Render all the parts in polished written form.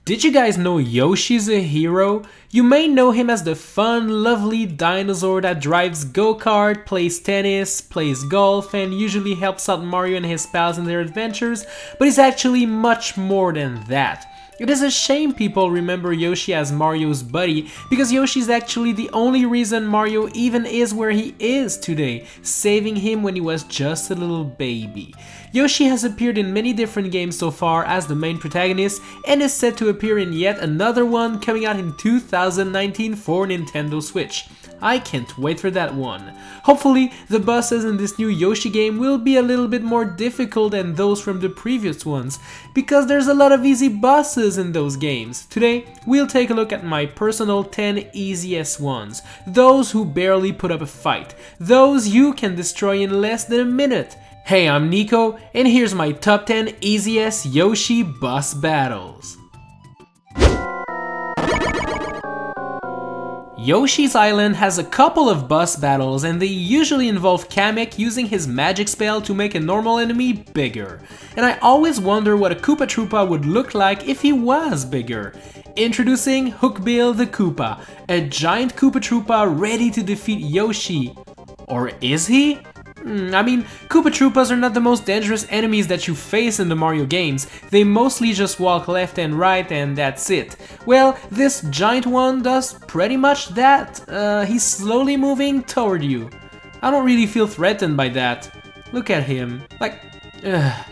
Did you guys know Yoshi's a hero? You may know him as the fun, lovely dinosaur that drives go-kart, plays tennis, plays golf, and usually helps out Mario and his pals in their adventures, but he's actually much more than that. It is a shame people remember Yoshi as Mario's buddy, because Yoshi's actually the only reason Mario even is where he is today, saving him when he was just a little baby. Yoshi has appeared in many different games so far as the main protagonist, and is set to appear in yet another one coming out in 2019 for Nintendo Switch. I can't wait for that one. Hopefully, the bosses in this new Yoshi game will be a little bit more difficult than those from the previous ones, because there's a lot of easy bosses in those games. Today, we'll take a look at my personal 10 easiest ones, those who barely put up a fight, those you can destroy in less than a minute. Hey, I'm Nico, and here's my top 10 easiest Yoshi boss battles. Yoshi's Island has a couple of boss battles, and they usually involve Kamek using his magic spell to make a normal enemy bigger. And I always wonder what a Koopa Troopa would look like if he was bigger. Introducing HOOKBILL the Koopa, a giant Koopa Troopa ready to defeat Yoshi. Or is he? I mean, Koopa Troopas are not the most dangerous enemies that you face in the Mario games. They mostly just walk left and right and that's it. Well, this giant one does pretty much that. He's slowly moving toward you. I don't really feel threatened by that. Look at him. Like,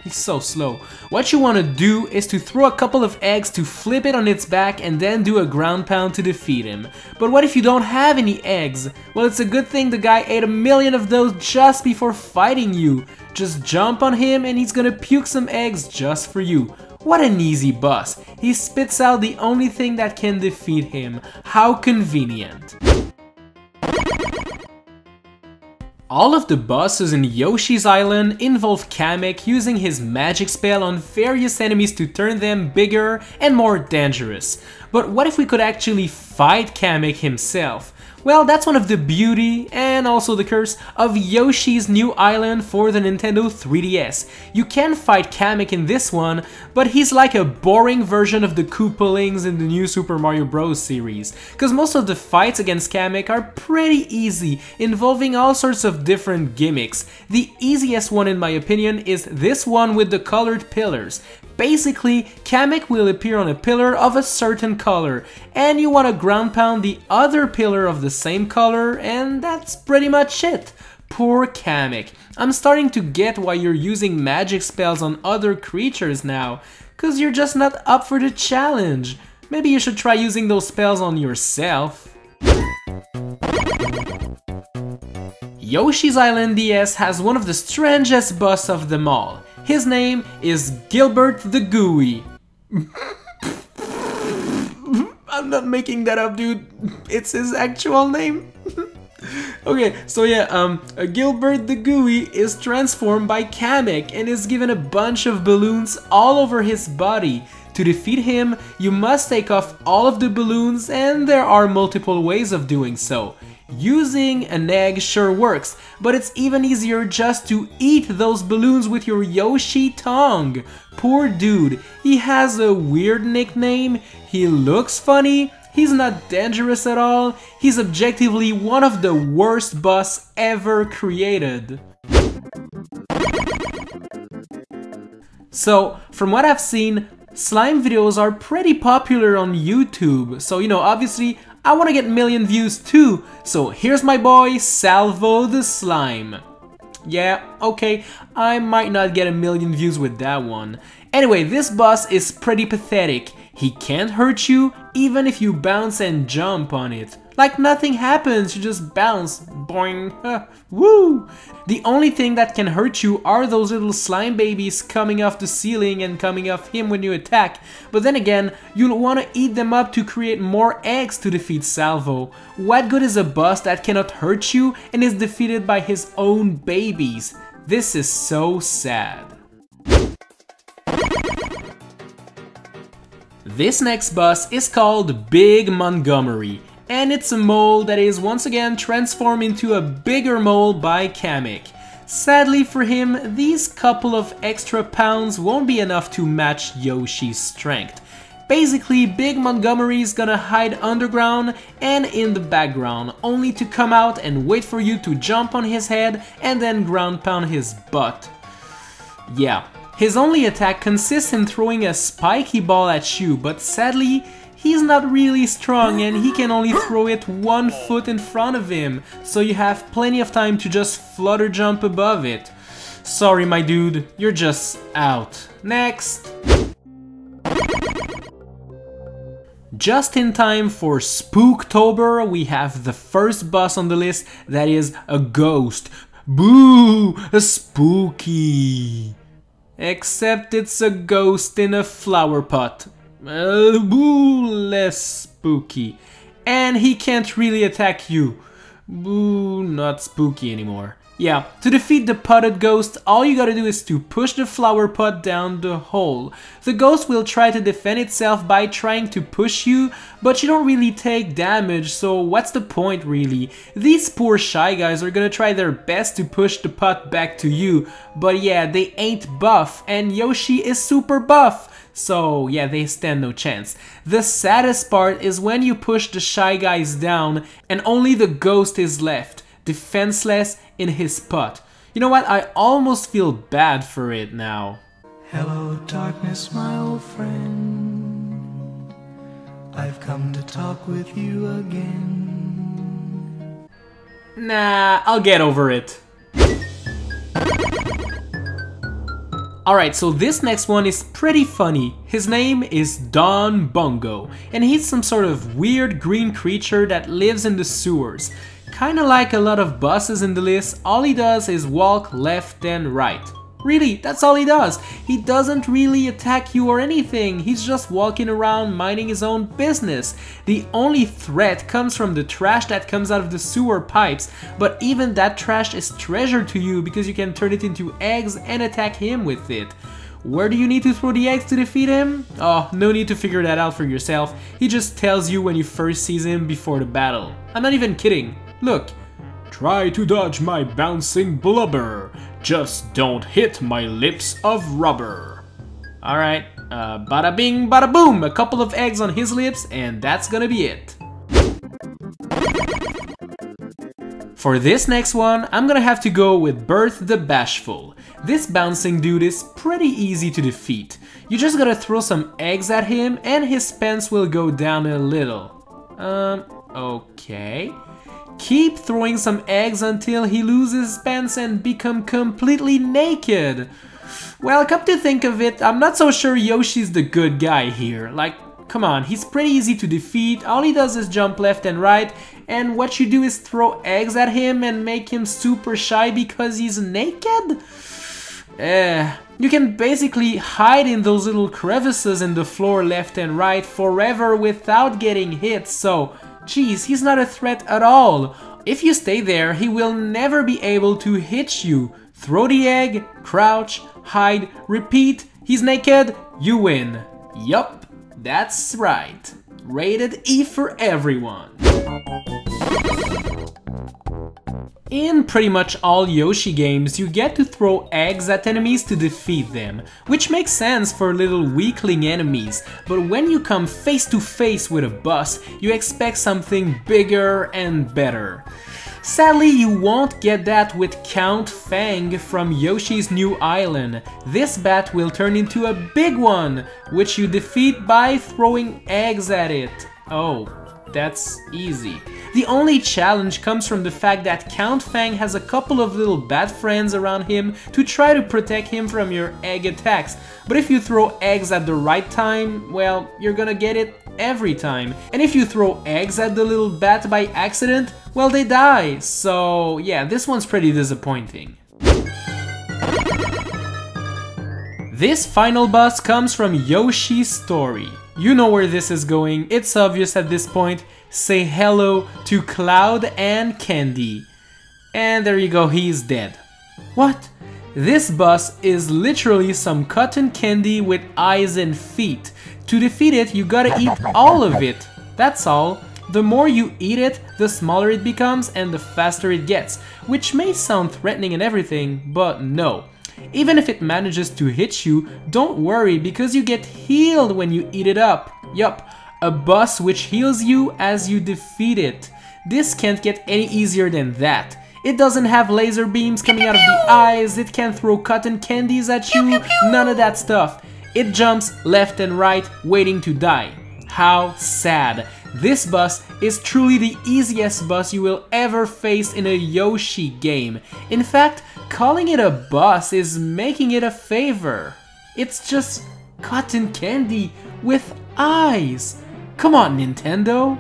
he's so slow. What you want to do is to throw a couple of eggs to flip it on its back and then do a ground pound to defeat him. But what if you don't have any eggs? Well, it's a good thing the guy ate 1,000,000 of those just before fighting you. Just jump on him and he's gonna puke some eggs just for you. What an easy boss. He spits out the only thing that can defeat him. How convenient. All of the bosses in Yoshi's Island involve Kamek using his magic spell on various enemies to turn them bigger and more dangerous. But what if we could actually fight Kamek himself? Well, that's one of the beauty, and also the curse, of Yoshi's new island for the Nintendo 3DS. You can fight Kamek in this one, but he's like a boring version of the Koopalings in the new Super Mario Bros. Series. Cause most of the fights against Kamek are pretty easy, involving all sorts of different gimmicks. The easiest one in my opinion is this one with the colored pillars. Basically, Kamek will appear on a pillar of a certain color, and you want to ground pound the other pillar of the same color, and that's pretty much it. Poor Kamek. I'm starting to get why you're using magic spells on other creatures now, cause you're just not up for the challenge. Maybe you should try using those spells on yourself. Yoshi's Island DS has one of the strangest boss of them all. His name is GILBERT the GUI. I'm not making that up, dude. It's his actual name. Okay, so yeah, GILBERT the GUI is transformed by Kamek and is given a bunch of balloons all over his body. To defeat him, you must take off all of the balloons, and there are multiple ways of doing so. Using an egg sure works, but it's even easier just to eat those balloons with your Yoshi tongue. Poor dude, he has a weird nickname, he looks funny, he's not dangerous at all, he's objectively one of the worst boss ever created. So, from what I've seen, slime videos are pretty popular on YouTube, so you know, obviously I want to get million views too, so here's my boy Salvo the Slime. Yeah, okay, I might not get 1,000,000 views with that one. Anyway, this boss is pretty pathetic. He can't hurt you even if you bounce and jump on it. Like nothing happens, you just bounce, boing, woo! The only thing that can hurt you are those little slime babies coming off the ceiling and coming off him when you attack, but then again, you'll want to eat them up to create more eggs to defeat Salvo. What good is a boss that cannot hurt you and is defeated by his own babies? This is so sad. This next boss is called Big Montgomery, and it's a mole that is once again transformed into a bigger mole by Kamek. Sadly for him, these couple of extra pounds won't be enough to match Yoshi's strength. Basically, Big Montgomery is gonna hide underground and in the background, only to come out and wait for you to jump on his head and then ground pound his butt. Yeah, his only attack consists in throwing a spiky ball at you, but sadly, he's not really strong and he can only throw it 1 foot in front of him, so you have plenty of time to just flutter jump above it. Sorry my dude, you're just out. Next! Just in time for Spooktober, we have the first boss on the list that is a ghost. Boo! A spooky! Except it's a ghost in a flower pot. Boo! Less spooky. And he can't really attack you. Boo! Not spooky anymore. Yeah, to defeat the potted ghost, all you gotta do is to push the flower pot down the hole. The ghost will try to defend itself by trying to push you, but you don't really take damage, so what's the point really? These poor shy guys are gonna try their best to push the pot back to you, but yeah, they ain't buff, and Yoshi is super buff. So yeah, they stand no chance. The saddest part is when you push the shy guys down and only the ghost is left, defenseless in his pot. You know what, I almost feel bad for it now. Hello darkness, my old friend, I've come to talk with you again. Nah, I'll get over it. Alright, so this next one is pretty funny. His name is Don Bongo, and he's some sort of weird green creature that lives in the sewers. Kinda like a lot of bosses in the list, all he does is walk left and right. Really, that's all he does. He doesn't really attack you or anything, he's just walking around minding his own business. The only threat comes from the trash that comes out of the sewer pipes, but even that trash is treasure to you because you can turn it into eggs and attack him with it. Where do you need to throw the eggs to defeat him? Oh, no need to figure that out for yourself, he just tells you when you first see him before the battle. I'm not even kidding. Look, try to dodge my bouncing blubber. Just don't hit my lips of rubber. Alright, bada bing, bada boom, a couple of eggs on his lips, and that's gonna be it. For this next one, I'm gonna have to go with BURT the Bashful. This bouncing dude is pretty easy to defeat. You just gotta throw some eggs at him and his pants will go down a little. Okay. Keep throwing some eggs until he loses his pants and become completely naked. Well, come to think of it, I'm not so sure Yoshi's the good guy here. Like, come on, he's pretty easy to defeat, all he does is jump left and right, and what you do is throw eggs at him and make him super shy because he's naked? You can basically hide in those little crevices in the floor left and right forever without getting hit, so geez, he's not a threat at all. If you stay there, he will never be able to hit you. Throw the egg, crouch, hide, repeat, he's naked, you win. Yup, that's right. Rated E for everyone. In pretty much all Yoshi games, you get to throw eggs at enemies to defeat them, which makes sense for little weakling enemies, but when you come face to face with a boss, you expect something bigger and better. Sadly, you won't get that with Count FANG from Yoshi's New Island. This bat will turn into a big one, which you defeat by throwing eggs at it. Oh, that's easy. The only challenge comes from the fact that Count FANG has a couple of little bat friends around him to try to protect him from your egg attacks. But if you throw eggs at the right time, well, you're gonna get it every time. And if you throw eggs at the little bat by accident, well, they die. So yeah, this one's pretty disappointing. This final boss comes from Yoshi's story. You know where this is going, it's obvious at this point. Say hello to Cloud and Candy. And there you go, he's dead. What? This boss is literally some cotton candy with eyes and feet. To defeat it, you gotta eat all of it. That's all. The more you eat it, the smaller it becomes and the faster it gets. which may sound threatening and everything, but no. Even if it manages to hit you, don't worry because you get healed when you eat it up. Yup, a boss which heals you as you defeat it. This can't get any easier than that. It doesn't have laser beams coming out of the eyes, it can't throw cotton candies at you, none of that stuff. It jumps left and right, waiting to die. How sad. This boss is truly the easiest boss you will ever face in a Yoshi game. In fact, calling it a boss is making it a favor. It's just cotton candy with eyes. Come on, Nintendo.